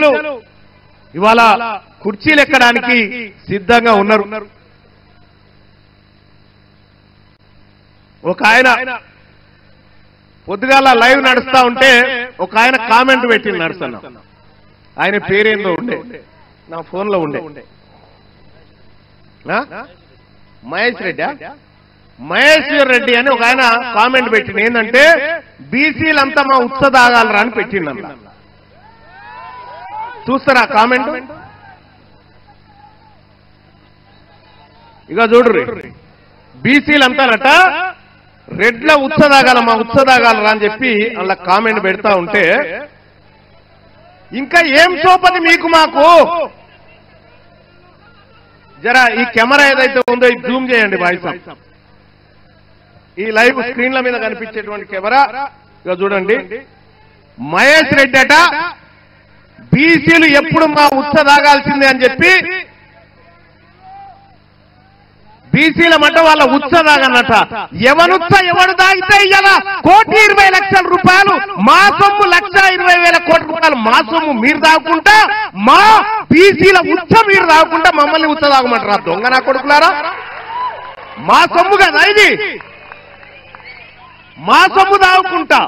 బిడ్డలు ఇవాళ కుర్చీలు ఎక్కడానికి సిద్ధంగా ఉన్నారు. ఒక ఆయన పొద్దుగాల లైవ్ నడుస్తా ఉంటే ఒక ఆయన కామెంట్ పెట్టి నడుస్తున్నా. ఆయన పేరేందో ఉండే, నా ఫోన్లో ఉండే, మహేశ్వర్ రెడ్డి అని ఒక ఆయన కామెంట్ పెట్టింది. ఏంటంటే బీసీలంతా మా ఉత్స తాగాలరా అని పెట్టిందన్న. చూస్తారా కామెంట్? ఇక చూడరు, బీసీలంతానట రెడ్ల ఉత్స తాగాల, మా ఉత్స తాగాలరా అని చెప్పి అలా కామెంట్ పెడతా ఉంటే, ఇంకా ఏం సోపది మీకు మాకు? జరా ఈ కెమెరా ఏదైతే ఉందో ఇది జూమ్ చేయండి వాయిస్. ఈ లైవ్ స్క్రీన్ల మీద కనిపించేటువంటి కెమెరా ఇక చూడండి. మహేష్ రెడ్డి అట బీసీలు ఎప్పుడు మా ఉత్స తాగాల్సిందే అని చెప్పి, బీసీల మట వాళ్ళ ఉత్స తాగన్నట. ఎవనుత్స ఎవడు తాగితే ఇయ్యాల 1,20,00,000 రూపాయలు మా సొమ్ము, 1,20,000 కోట్ల రూపాయలు మా సొమ్ము మీరు తాగుకుంటా, మా బీసీల ఉత్స మీరు తాగుకుంటా మమ్మల్ని ఉత్స తాగమంటారా? దొంగ నా కొడుకులారా, మా సొమ్ము కదా ఇది, మా సొమ్ము తాగుకుంటా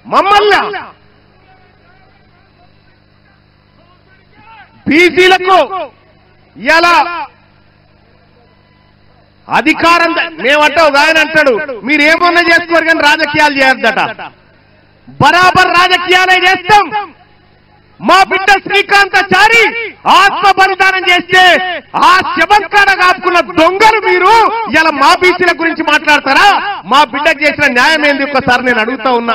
మమ్మల్ని బీసీలకు ఇలా అధికారం మేమంటే ఒక ఆయన అంటాడు మీరేమన్నా చేసుకోరు కానీ రాజకీయాలు చేయొద్దట. బరాబర్ రాజకీయాలే చేస్తాం. మా బిడ్డ శ్రీకాంతాచారి ఆత్మ బలిదానం చేస్తే ఆ శవంకాడ కాపుకున్న దొంగలు మీరు ఇలా మా బీసీల గురించి మాట్లాడతారా? మా బిడ్డకు చేసిన న్యాయం ఏంది ఒక్కసారి నేను అడుగుతా ఉన్నా.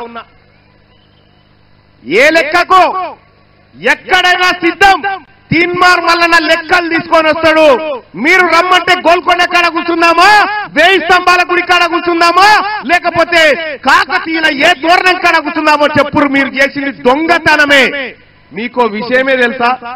ఏ లెక్కకు ఎక్కడైనా సిద్ధం. తీన్మార్ మల్లన్న లెక్కలు తీసుకొని వస్తాడు. మీరు రమ్మంటే గోల్కొండ కాడ కూర్చుందామా, 1000 స్తంభాల గుడి కాడ కూర్చుందామా, లేకపోతే కాకతీయుల ఏ దూరణం కాడ కూర్చుందామో చెప్పురు. మీరు చేసింది దొంగతనమే. మీకో విషయమే తెలుసా?